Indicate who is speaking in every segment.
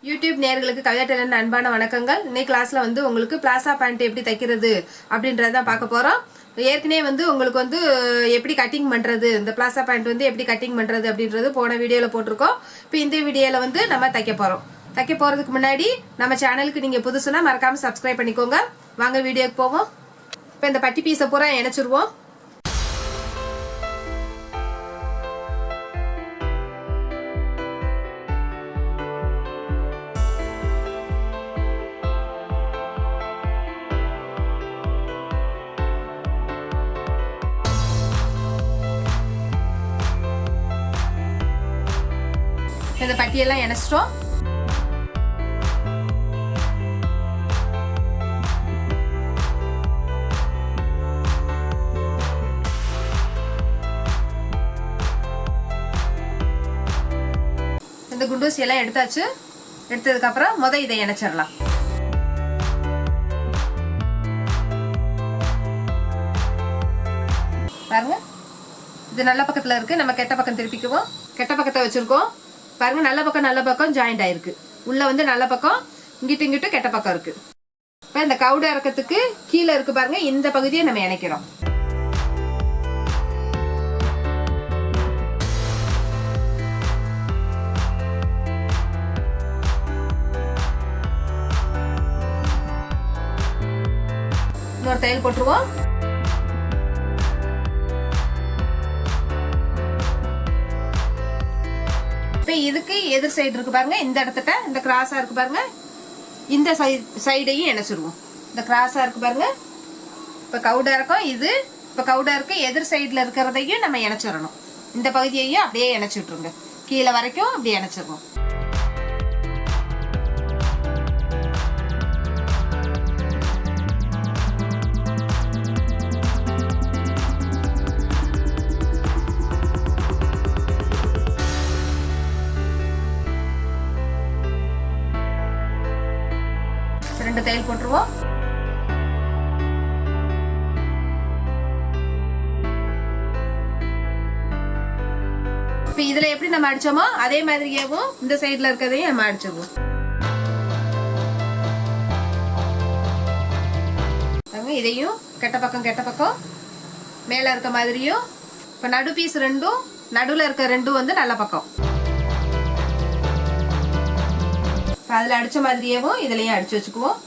Speaker 1: YouTube நேயர்களுக்கு Kavitha Taylor அன்பான வணக்கங்கள். இன்னைக்கு கிளாஸ்ல உங்களுக்கு பிளாசா பேண்ட் எப்படி தைக்கிறது அப்படின்றத பார்க்க போறோம். ஏற்கனவே உங்களுக்கு எப்படி கட்டிங் பண்றது, இந்த பிளாசா பேண்ட் எப்படி கட்டிங் பண்றது அப்படின்றது போன வீடியோல போட்டிருக்கோம். இப்போ இந்த வீடியோல நம்ம தைக்க போறோம். தைக்க போறதுக்கு முன்னாடி நம்ம சேனலுக்கு நீங்க புதுசுனா மறக்காம சப்ஸ்கிரைப் பண்ணிக்கோங்க. வாங்க வீடியோக்கு போவோம். இப்போ இந்த பட்டி பீஸை பூரா இணைச்சிருவோம். இந்த பட்டியெல்லாம் இணைச்சிட்டோம். இந்த குண்டூசி எல்லாம் எடுத்தாச்சு. எடுத்ததுக்கு அப்புறம் இதை இணைச்சிடலாம். பாருங்க, இது நல்ல பக்கத்துல இருக்கு. நம்ம கெட்ட பக்கம் திருப்பிக்குவோம். கெட்ட பக்கத்தை வச்சிருக்கோம். பாருங்க, நல்ல பக்கம் ஜாயிண்ட் ஆயிருக்கு. உள்ள நல்ல பக்கம், இங்கிட்டு கெட்ட பக்கம் இருக்கு. இப்ப இந்த கவுடு இறக்கத்துக்கு கீழே இருக்கு பாருங்க, இந்த பகுதியை நம்ம இணைக்கிறோம். இன்னொரு தையல் போட்டுருவோம். இதுக்கு எதிர் சைடு இருக்கு பாருங்க, இந்த இடத்துல இந்த கிராஸா இருக்கு பாருங்க, இந்த சைடையும் இணைச்சிருவோம். இந்த கிராஸா இருக்கு பாருங்க. இப்ப கவுடா இருக்கும் இது. இப்ப கவுடா இருக்கு எதிர் சைடுல இருக்கிறதையும் நம்ம இணைச்சிடணும். இந்த பகுதியையும் அப்படியே இணைச்சு விட்டுருங்க. கீழே வரைக்கும் அப்படியே இணைச்சிருவோம். ரெண்டு தையல் போட்டுருவோம். இப்ப இதுல எப்படி நம்ம அடிச்சோமோ அதே மாதிரியாவும் இந்த சைடுல இருக்கிறதையும் நம்ம அடிச்சிருவோம். இதையும் கெட்ட பக்கம் மேல இருக்க மாதிரியும். இப்ப நடு பீஸ் ரெண்டும், நடுவுல இருக்க ரெண்டும் நல்ல பக்கம். அதுல அடிச்ச மாதிரியும் இதுலயும் அடிச்சு வச்சுக்குவோம்.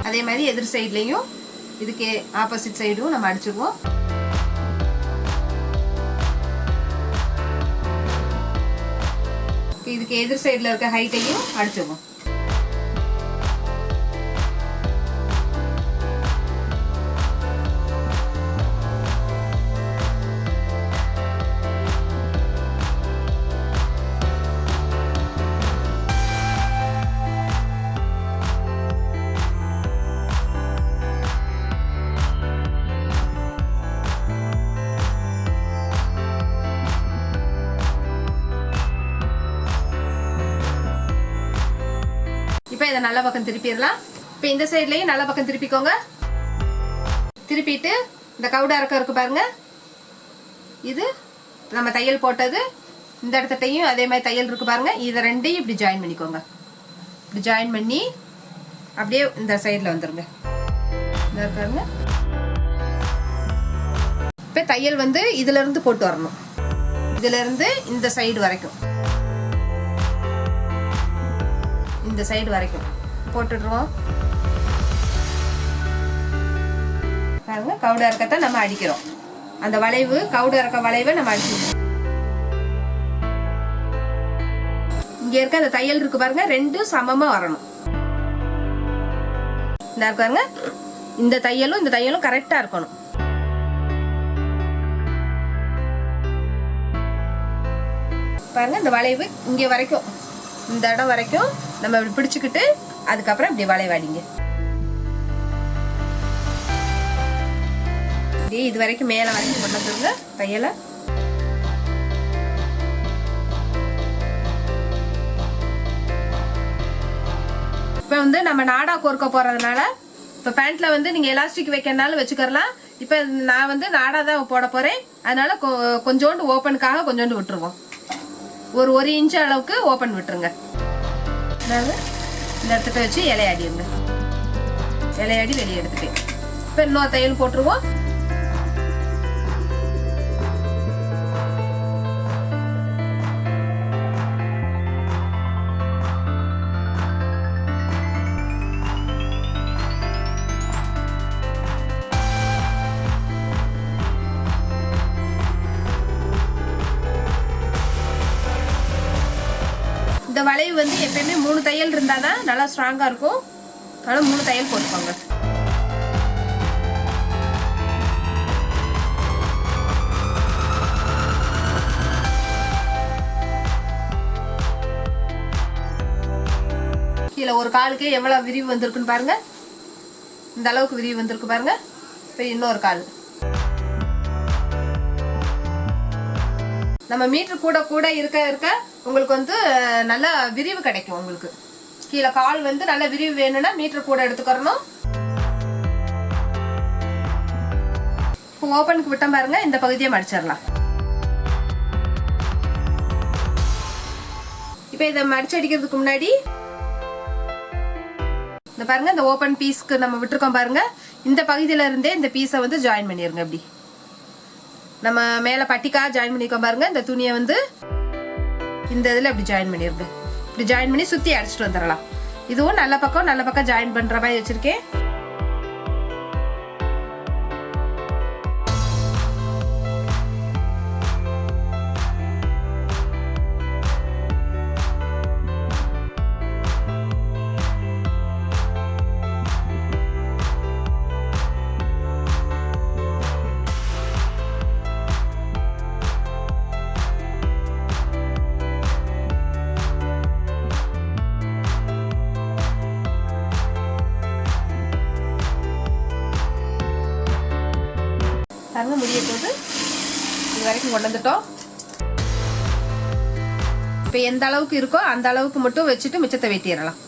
Speaker 1: அதே மாதிரி எதிர் சைட்லயும் இதுக்கு ஆப்போசிட் சைடும் நம்ம அடிச்சுக்குவோம். இதுக்கு எதிர் சைடுல இருக்க ஹைட்டையும் அடிச்சுக்குவோம். இப்ப இதை நல்ல பக்கம் திருப்பிடலாம். இப்ப இந்த சைட்லயும் நல்ல பக்கம் திருப்பிக்கோங்க. திருப்பிட்டு இந்த கவுடா இருக்கு பாருங்க, இது நம்ம தையல் போட்டது. இந்த இடத்தையும் அதே மாதிரி தையல் இருக்கு பாருங்க. இதை ரெண்டையும் இப்படி ஜாயின் பண்ணிக்கோங்க. இப்படி ஜாயின் பண்ணி அப்படியே இந்த சைட்ல வந்துருங்க. பாருங்க, இப்ப தையல் இதுல இருந்து போட்டு வரணும். இதுல இருந்து இந்த சைடு வரைக்கும், இந்த சைடு வரைக்கும் போட்டுடுவோம். பாருங்க, கவுடா இருக்கத்தை நம்ம அடிக்கிறோம். அந்த வளைவு, கவுடா இருக்க வளைவை நம்ம அடிச்சிடுவோம். இங்க இருக்க அந்த தையல் இருக்கு பாருங்க, ரெண்டும் சமமா வரணும். இந்த பாருங்க, இந்த தையலும் கரெக்டா இருக்கணும். பாருங்க, இந்த வளைவு இங்க வரைக்கும், இந்த இடம் வரைக்கும் நம்ம இப்படி பிடிச்சுக்கிட்டு அதுக்கப்புறம் இப்படி வளைவாடிங்க. இது வரைக்கும் மேல வரைக்கும் கொண்டு வந்துருங்க தையலை. வந்து நம்ம நாடா கோர்க்க போறதுனால இப்போ பேண்ட்ல வந்து நீங்க எலாஸ்டிக் வைக்கிறனாலும் வச்சுக்கலாம். இப்போ நான் வந்து நாடா தான் போட போறேன். அதனால கொஞ்சோண்டு ஓப்பனுக்காக கொஞ்சோண்டு விட்டுருவோம். ஒரு இன்ச் அளவுக்கு ஓப்பன் விட்டுருங்க. அதாவது இந்த இடத்துல வச்சு இலையாடிடுங்க. இலையாடி வெளியே எடுத்துட்டேன். இப்போ இன்னொரு தையல் போட்டுருவோம். இந்த வளைவு வந்து எப்பயுமே 3 தையல் இருந்தாதான் நல்லா ஸ்ட்ராங்கா இருக்கும். அதனால 3 தையல் போட்டுக்கோங்க. கீழே ஒரு காலுக்கு எவ்வளவு விரிவு வந்திருக்குன்னு பாருங்க. இந்த அளவுக்கு விரிவு வந்திருக்கு பாருங்க. இப்போ இன்னொரு கால். நம்ம மீட்டர் கூட கூட இருக்க உங்களுக்கு வந்து நல்ல விரிவு கிடைக்கும். உங்களுக்கு கீழே கால் வந்து நல்ல விரிவு வேணும்னா மீட்டர் கூட எடுத்துக்கறணும். இப்போ ஓப்பனுக்கு விட்டோம் பாருங்க. இந்த பகுதியை மடிச்சிடலாம். இப்போ இதை மடிச்சு அடிக்கிறதுக்கு முன்னாடி இந்த பாருங்க, இந்த ஓப்பன் பீஸ்க்கு நம்ம விட்டுருக்கோம் பாருங்க. இந்த பகுதியில இருந்தே இந்த பீஸை வந்து ஜாயின் பண்ணிருங்க. இப்படி நம்ம மேல பட்டிக்கா ஜாயின் பண்ணிருக்கோம் பாருங்க. இந்த துணியை வந்து இந்த இதுல இப்படி ஜாயின் பண்ணிருங்க. இப்படி ஜாயின் பண்ணி சுத்தி அடிச்சுட்டு வந்துடலாம். இதுவும் நல்ல பக்கம் ஜாயின் பண்ற மாதிரி வச்சிருக்கேன். பாருங்க, முடிய போது இது வரைக்கும் கொண்டு வந்துட்டோம். இப்போ எந்த அளவுக்கு இருக்கோ அந்த அளவுக்கு மட்டும் வச்சுட்டு மிச்சத்தை வெட்டிடலாம்.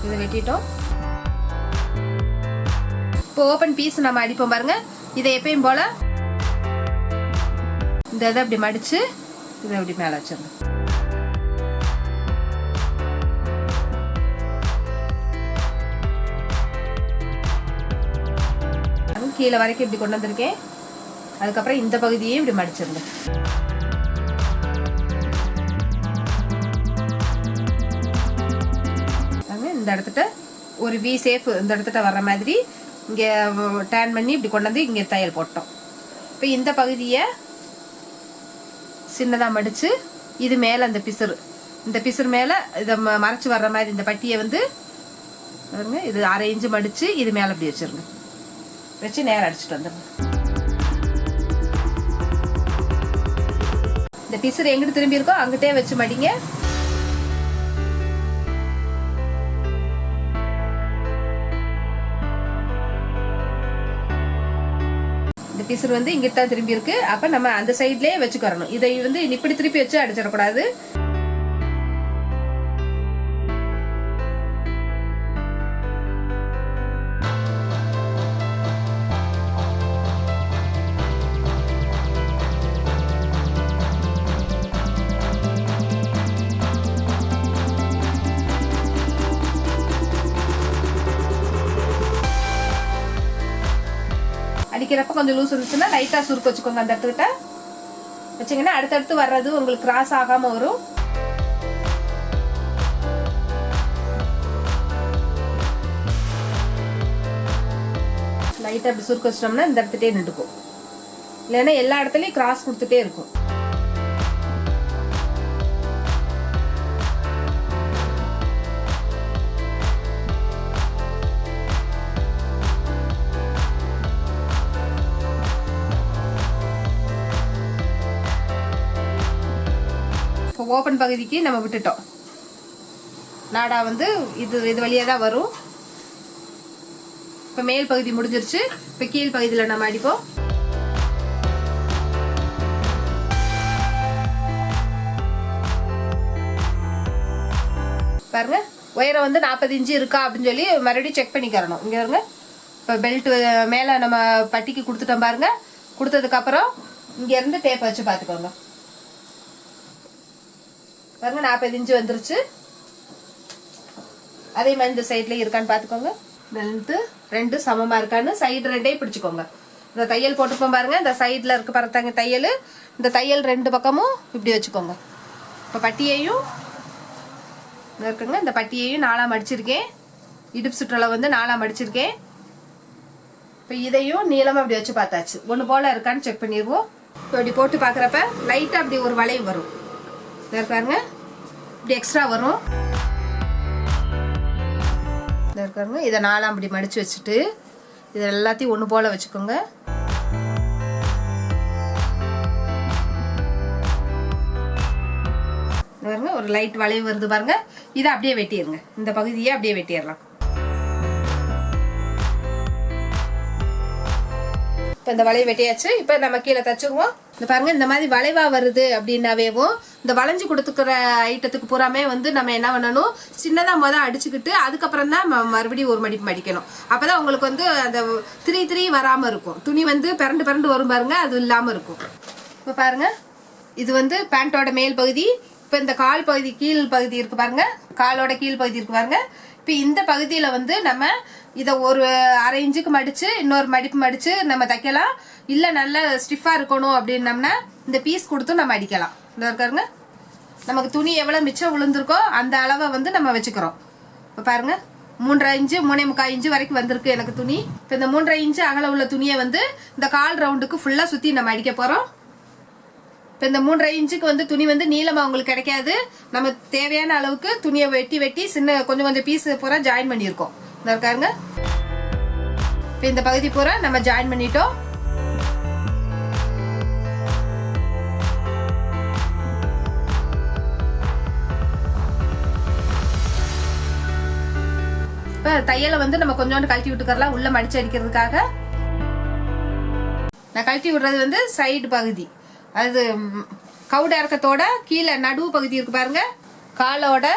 Speaker 1: இதை வெட்டிட்டோம். இப்போ ஓப்பன் பீஸ் நம்ம அடிப்போம் பாருங்க. இதை எப்பயும் போல இந்த இதை அப்படி மடிச்சு இதை அப்படி மேலே வச்சிடணும். கீழே வரைக்கும் இப்படி கொண்டு வந்திருக்கேன். அதுக்கப்புறம் இந்த பகுதியே இப்படி மடிச்சிருங்க. இந்த இடத்துல ஒரு வி சேஃப் இந்த இடத்துல வர்ற மாதிரி இங்க டேன் பண்ணி இப்படி கொண்டு வந்து இங்க தையல் போட்டோம். இப்போ இந்த பகுதியை சின்னதா மடிச்சு இது மேல இந்த பிசுறு மேல இதை மறைச்சு வர்ற மாதிரி இந்த பட்டியை வந்து இது 1/2 இன்ச்சு மடிச்சு இது மேல இப்படி வச்சிருங்க. வச்சு நேரம் அடிச்சுட்டு வந்துடுங்க. இந்த பிசுறு எங்கிட்டு திரும்பி இருக்கோ அங்கிட்டே வச்சு மடிங்க. இந்த பிசுறு வந்து இங்கிட்ட திரும்பி இருக்கு. அப்ப நம்ம அந்த சைட்லயே வச்சுக்கறணும். இதை வந்து இப்படி திருப்பி வச்சு அடிச்சிடக்கூடாது. அடிக்கிறப்ப கொஞ்சம் லூஸ் இருந்துச்சுன்னா லைட்டா சுருக்கு வச்சுக்கோங்க. அந்த இடத்துக்கிட்ட வச்சீங்கன்னா அடுத்தடுத்து வர்றது உங்களுக்கு கிராஸ் ஆகாம வரும். லைட்டா அப்படி சுருக்கு வச்சிட்டோம்னா இந்த இடத்துட்டே நின்றுக்கும். இல்லைன்னா எல்லா இடத்துலயும் கிராஸ் கொடுத்துட்டே இருக்கும். ஓப்பன் பகுதிக்கு நம்ம விட்டுட்டோம். நாடா வந்து இது வழியா தான் வரும். இப்ப மேல் பகுதி முடிஞ்சிருச்சு. இப்ப கீழ் பகுதியில நம்ம அடிப்போம். பாருங்கள் உயரம் வந்து 40 இன்ச்சு இருக்கா அப்படின்னு சொல்லி மறுபடியும் செக் பண்ணிக்கிறணும். இங்கே பாருங்க, இப்போ பெல்ட்டு மேலே நம்ம பட்டிக்கு கொடுத்துட்டோம் பாருங்கள். கொடுத்ததுக்கப்புறம் இங்கேருந்து டேப் வச்சு பார்த்துக்கோங்க. பாருங்கள் 40 இன்ச்சு வந்துருச்சு. அதே மாதிரி இந்த சைட்லேயும் இருக்கான்னு பார்த்துக்கோங்க. லென்த்து ரெண்டும் சமமாக இருக்கான்னு சைடு ரெண்டையும் பிடிச்சிக்கோங்க. இந்த தையல் போட்டுப்போம் பாருங்கள், இந்த சைடில் இருக்க பறத்தாங்க தையல், இந்த தையல் 2 பக்கமும் இப்படி வச்சுக்கோங்க. இப்போ பட்டியையும் இருக்குங்க, இந்த பட்டியையும் 4ஆக மடிச்சிருக்கேன். இடுப்பு சுற்றளவு வந்து 4ஆக மடிச்சிருக்கேன். இப்போ இதையும் நீளமாக அப்படி வச்சு பார்த்தாச்சு. ஒன்று போல் இருக்கான்னு செக் பண்ணிடுவோம். இப்போ இப்படி போட்டு பார்க்குறப்ப லைட்டாக அப்படி ஒரு வளைவு வரும். இதை இருக்காருங்க, இப்படி எக்ஸ்ட்ரா வரும். இதை இருக்காருங்க, இதை 4ஆக அப்படி மடித்து வச்சுட்டு இதை எல்லாத்தையும் ஒன்று போல் வச்சுக்கோங்க. பாருங்க ஒரு லைட் வளைவு வருது பாருங்க. இதை அப்படியே வெட்டிடுங்க, இந்த பகுதியை அப்படியே வெட்டிடலாம். இப்போ இந்த வளைவு வெட்டியாச்சு. இப்போ நம்ம கீழே தச்சுருவோம். இந்த பாருங்க, இந்த மாதிரி வளைவா வருது அப்படின்னாவேவும் இந்த வளைஞ்சு கொடுத்துக்கிற ஐட்டத்துக்கு பூராமே வந்து நம்ம என்ன பண்ணணும், சின்னதாக அடிச்சுக்கிட்டு அதுக்கப்புறம் தான் மறுபடியும் ஒரு மடிப்பு மடிக்கணும். அப்போதான் உங்களுக்கு வந்து அந்த 3 வராமல் இருக்கும். துணி வந்து பிறண்டு வரும் பாருங்க, அது இல்லாமல் இருக்கும். இப்போ பாருங்க, இது வந்து பேண்ட்டோட மேல் பகுதி. இப்போ இந்த கால் பகுதி கீழ் பகுதி இருக்கு பாருங்க, காலோட கீழ் பகுதி இருக்கு பாருங்க. இப்போ இந்த பகுதியில் வந்து நம்ம இதை ஒரு 1/2 இன்ச்சுக்கு மடித்து இன்னொரு மடிப்பு மடித்து நம்ம தைக்கலாம். இல்லை நல்லா ஸ்டிஃபாக இருக்கணும் அப்படின்னம்னா இந்த பீஸ் கொடுத்து நம்ம அடிக்கலாம். இந்த இருக்காருங்க, நமக்கு துணி எவ்வளோ மிச்சம் விழுந்திருக்கோ அந்த அளவை வந்து நம்ம வச்சுக்கிறோம். இப்போ பாருங்க 3.5 இன்ச்சு 3.25 இன்ச்சு வரைக்கும் வந்திருக்கு எனக்கு துணி. இப்போ இந்த 3.5 இன்ச்சு அகல உள்ள துணியை வந்து இந்த கால் ரவுண்டுக்கு ஃபுல்லாக சுற்றி நம்ம அடிக்க போகிறோம். இப்போ இந்த 3.5 இன்ச்சுக்கு வந்து துணி வந்து நீளமாக உங்களுக்கு கிடைக்காது. நம்ம தேவையான அளவுக்கு துணியை வெட்டி சின்ன கொஞ்சம் பீஸ் பூரா ஜாயின் பண்ணியிருக்கோம். இந்த இருக்காருங்க, இப்போ இந்த பகுதி பூரா நம்ம ஜாயின் பண்ணிட்டோம். இப்போ தையலை வந்து நம்ம கொஞ்சோண்டு கழட்டி விட்டுக்கறலாம் உள்ள மடிச்சு அடிக்கிறதுக்காக. நான் கழட்டி விடுறது வந்து சைடு பகுதி, அது கவுட இறக்கத்தோட கீழே நடுவு பகுதி இருக்கு பாருங்க, காலோட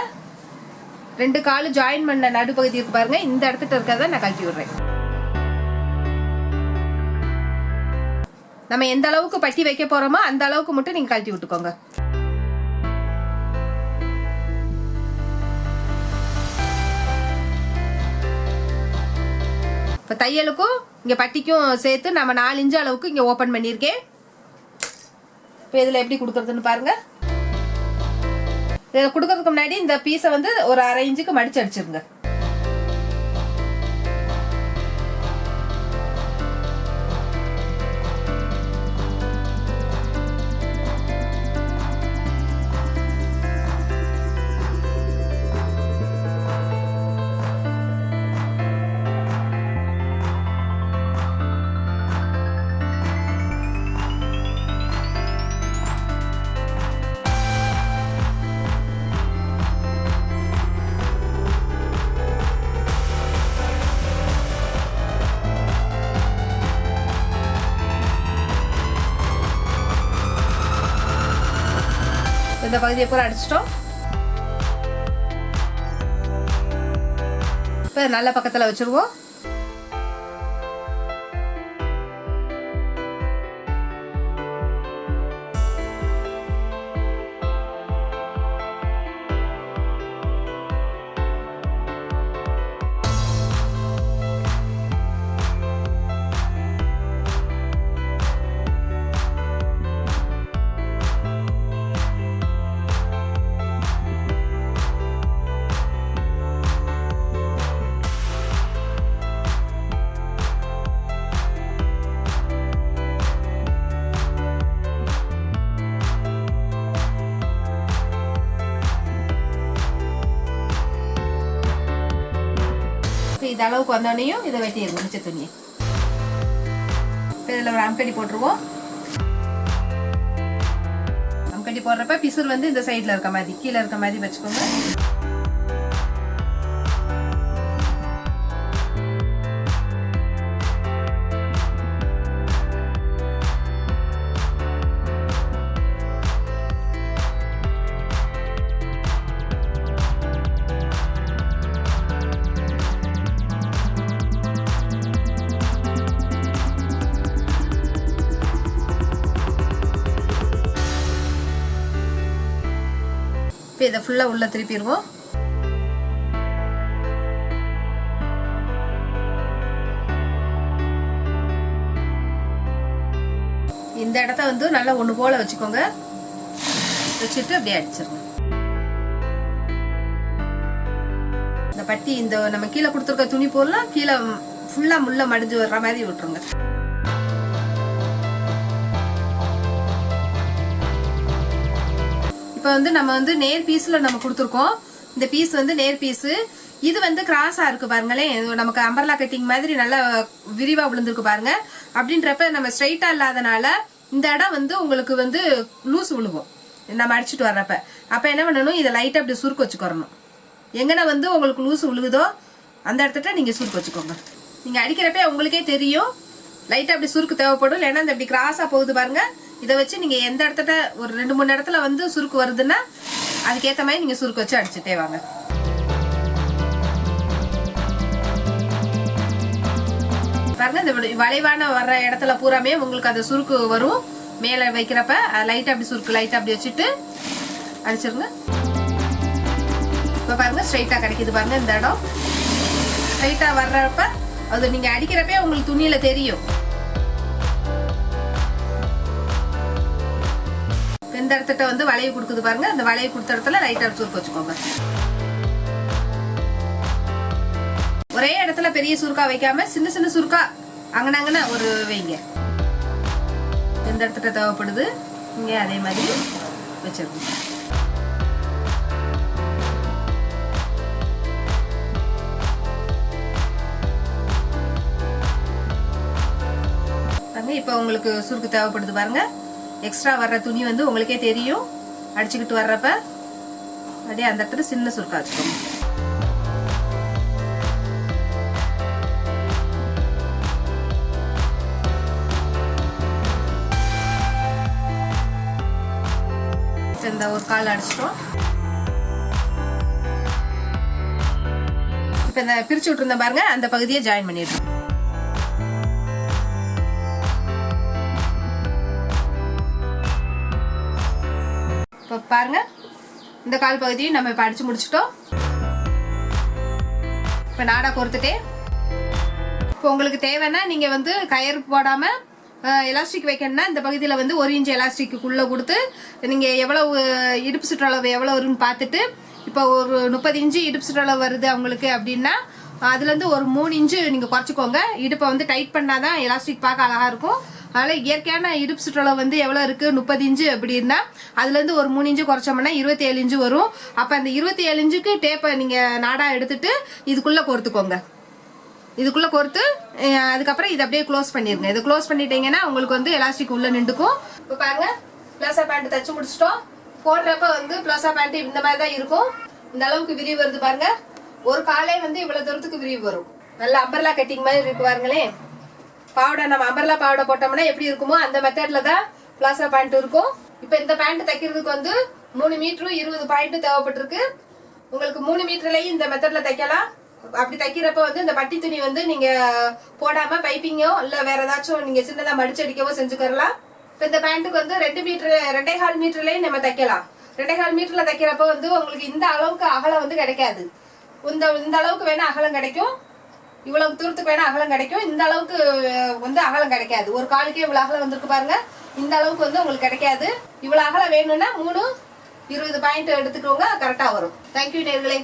Speaker 1: 2 காலு ஜாயின் பண்ண நடு பகுதி இருக்கு பாருங்க, இந்த இடத்துல இருக்கிறத நான் கழட்டி விடுறேன். நம்ம எந்த அளவுக்கு பட்டி வைக்க போறோமோ அந்த அளவுக்கு மட்டும் நீங்க கழட்டி விட்டுக்கோங்க. இப்போ தையலுக்கும் இங்க பட்டிக்கும் சேர்த்து நம்ம 4 இன்ச்சு அளவுக்கு இங்க ஓபன் பண்ணியிருக்கேன். இப்போ இதில் எப்படி கொடுக்குறதுன்னு பாருங்க. இதில் கொடுக்கறதுக்கு முன்னாடி இந்த பீஸை வந்து ஒரு 1/2 இன்ச்சுக்கு மடிச்சு அடிச்சிருங்க. இந்த பகுதியை பூரா அடிச்சிட்டோம். இப்போ நல்ல பக்கத்தில் வச்சிருவோம். இது அளவுக்கு வந்தோடனையும் இதை வெட்டிடுங்க மிச்ச துணியை. இதில் ஒரு அம்கட்டி போட்டுருவோம். அம்கட்டி போடுறப்ப பிசுறு வந்து இந்த சைடில் இருக்க மாதிரி கீழே இருக்க மாதிரி வச்சுக்கோங்க. இப்போ இதை ஃபுல்லாக உள்ளே திருப்பிடுவோம். இந்த இடத்த வந்து நல்லா ஒன்று போல் வச்சுக்கோங்க. வச்சுட்டு அப்படியே அடிச்சிருங்க. இந்த பட்டி இந்த நம்ம கீழே கொடுத்துருக்க துணி போடலாம், கீழே ஃபுல்லாக முள்ள மடிஞ்சு வர்ற மாதிரி விட்டுருங்க. இப்போ வந்து நம்ம வந்து நேர் பீஸில் நம்ம கொடுத்துருக்கோம். இந்த பீஸ் வந்து நேர் பீஸு. இது வந்து கிராஸாக இருக்குது பாருங்களேன். நமக்கு அம்பர்லா கட்டிங் மாதிரி நல்லா விரிவாக விழுந்துருக்கு பாருங்க. அப்படின்றப்ப நம்ம ஸ்ட்ரைட்டாக இல்லாதனால இந்த இடம் வந்து உங்களுக்கு வந்து லூஸ் விழுகும் நம்ம அடிச்சுட்டு வர்றப்ப. அப்போ என்ன பண்ணணும், இதை லைட்டாக அப்படி சுருக்கு வச்சுக்கிறணும். எங்கன்னா வந்து உங்களுக்கு லூஸ் விழுகுதோ அந்த இடத்துல நீங்கள் சுருக்கு வச்சுக்கோங்க. நீங்கள் அடிக்கிறப்ப உங்களுக்கே தெரியும் லைட்டாக அப்படி சுருக்கு தேவைப்படும். இல்லைன்னா இந்த இப்படி கிராஸாக போகுது பாருங்க. இதை வச்சு நீங்கள் எந்த இடத்துல ஒரு 2-3 இடத்துல வந்து சுருக்கு வருதுன்னா அதுக்கேற்ற மாதிரி நீங்கள் சுருக்கு வச்சு அடிச்சுட்டே வாங்க. பாருங்க இந்த வளைவான வர்ற இடத்துல பூராமே உங்களுக்கு அந்த சுருக்கு வரும். மேலே வைக்கிறப்ப லைட்டாக அப்படி சுருக்கு லைட்டாக அப்படி வச்சுட்டு அடிச்சிருங்க. இப்போ பாருங்க ஸ்ட்ரைட்டாக கிடைக்குது பாருங்க. இந்த இடம் ஸ்ட்ரைட்டாக வர்றப்ப அது நீங்கள் அடிக்கிறப்பே உங்களுக்கு துணியில் தெரியும். இந்த இடத்துல வந்து வளைவு கொடுக்குது பாருங்க. அந்த வளைவு கொடுத்த இடத்துல லைட்டாக சுருக்கு வச்சுக்கோங்க. ஒரே இடத்துல பெரிய சுருக்கா வைக்காம சின்ன சின்ன சுருக்கா அங்கனங்கன்னா ஒரு வைங்க. எந்த இடத்துல தேவைப்படுது இங்கே அதே மாதிரி வச்சிருக்கோம். இப்போ உங்களுக்கு சுருக்கு தேவைப்படுது பாருங்க. எக்ஸ்ட்ரா வர்ற துணி வந்து உங்களுக்கே தெரியும். அடிச்சுக்கிட்டு வர்றப்ப அப்படியே அந்த இடத்துல சின்ன சுருக்கா வச்சுக்கோங்க. இந்த ஒரு கால் அடிச்சிட்டோம். இப்போ இந்த பிரிச்சு விட்டுருந்த பாருங்க, அந்த பகுதியை ஜாயின் பண்ணிடுறோம். இப்போ பாருங்க இந்த கால் பகுதியும் நம்ம இப்போ அடிச்சு முடிச்சிட்டோம். இப்போ நாடா கோர்த்துட்டே இப்போ உங்களுக்கு தேவைன்னா நீங்க வந்து கயிறு போடாம எலாஸ்டிக் வைக்கணும்னா இந்த பகுதியில் வந்து 1 இன்ச் எலாஸ்டிக்குள்ளே கொடுத்து நீங்கள் எவ்வளவு இடுப்பு சுற்றளவு எவ்வளோ வரும்னு பார்த்துட்டு, இப்போ ஒரு 30 இன்ச்சு இடுப்பு சுற்றளவு வருது அவங்களுக்கு அப்படின்னா அதுலேருந்து ஒரு 3 இன்ச்சு நீங்கள் குறைச்சிக்கோங்க. இடுப்பை வந்து டைட் பண்ணாதான் எலாஸ்டிக் பார்க்க அழகாக இருக்கும். அதனால் இயற்கையான இடுப்பு சுற்றளவு வந்து எவ்வளோ இருக்குது 30 இன்ச்சு அப்படின்னா அதுலேருந்து ஒரு 3 இன்ச்சு குறைச்சோம்னா 27 இன்ச்சு வரும். அப்போ அந்த 27 இன்ச்சுக்கு டேப்பை நீங்கள் நாடா எடுத்துட்டு இதுக்குள்ளே கோர்த்துக்கோங்க. இதுக்குள்ளே கோர்த்து அதுக்கப்புறம் இதை அப்படியே க்ளோஸ் பண்ணிடுங்க. இதை க்ளோஸ் பண்ணிட்டீங்கன்னா உங்களுக்கு வந்து எலாஸ்டிக் உள்ளே நின்றுக்கும். இப்போ பாருங்க பிளாசா பேண்ட் தச்சு முடிச்சிட்டோம். போடுறப்ப வந்து பிளாசா பேண்ட் இந்த மாதிரி தான் இருக்கும். இந்த அளவுக்கு விரிவு வருது பாருங்க. ஒரு காலே வந்து இவ்வளவு தூரத்துக்கு விரிவு வரும். நல்ல அம்பர்லா கட்டிங் மாதிரி இருக்கு பாருங்களேன். பாவடை நம்ம அம்பர்லா பாவடை போட்டோம்னா எப்படி இருக்குமோ அந்த மெத்தட்ல தான் பிளாசா பேண்ட் இருக்கும். இப்போ இந்த பேண்ட் தைக்கிறதுக்கு வந்து 3 மீட்டரும் 20 பாயிண்ட் தேவைப்பட்டிருக்கு. உங்களுக்கு 3 மீட்டர்லயும் இந்த மெத்தட்ல தைக்கலாம். அப்படி தைக்கிறப்ப வந்து இந்த பட்டி துணி வந்து நீங்க போடாம பைப்பிங்கோ இல்ல வேற ஏதாச்சும் நீங்க சின்னதா மடிச்சடிக்கவோ செஞ்சுக்கலாம். இப்போ இந்த பேண்ட்டுக்கு வந்து 2 மீட்டர் 2.25 மீட்டர்லயும் நம்ம தைக்கலாம். 2.25 மீட்டர்ல தைக்கிறப்ப வந்து உங்களுக்கு இந்த அளவுக்கு அகலம் வந்து கிடைக்காது. இந்த அளவுக்கு வேணா அகலம் கிடைக்கும். இவ்வளவு தூரத்துக்கு வேணா அகலம் கிடைக்கும். இந்த அளவுக்கு வந்து அகலம் கிடைக்காது. ஒரு காலுக்கே இவ்வளவு அகலம் வந்திருக்கு பாருங்க. இந்த அளவுக்கு வந்து உங்களுக்கு கிடைக்காது. இவ்வளவு அகலம் வேணும்னா 3 20 பாயிண்ட் எடுத்துக்கோங்க, கரெக்டா வரும். தேங்க்யூ நேயர்களே.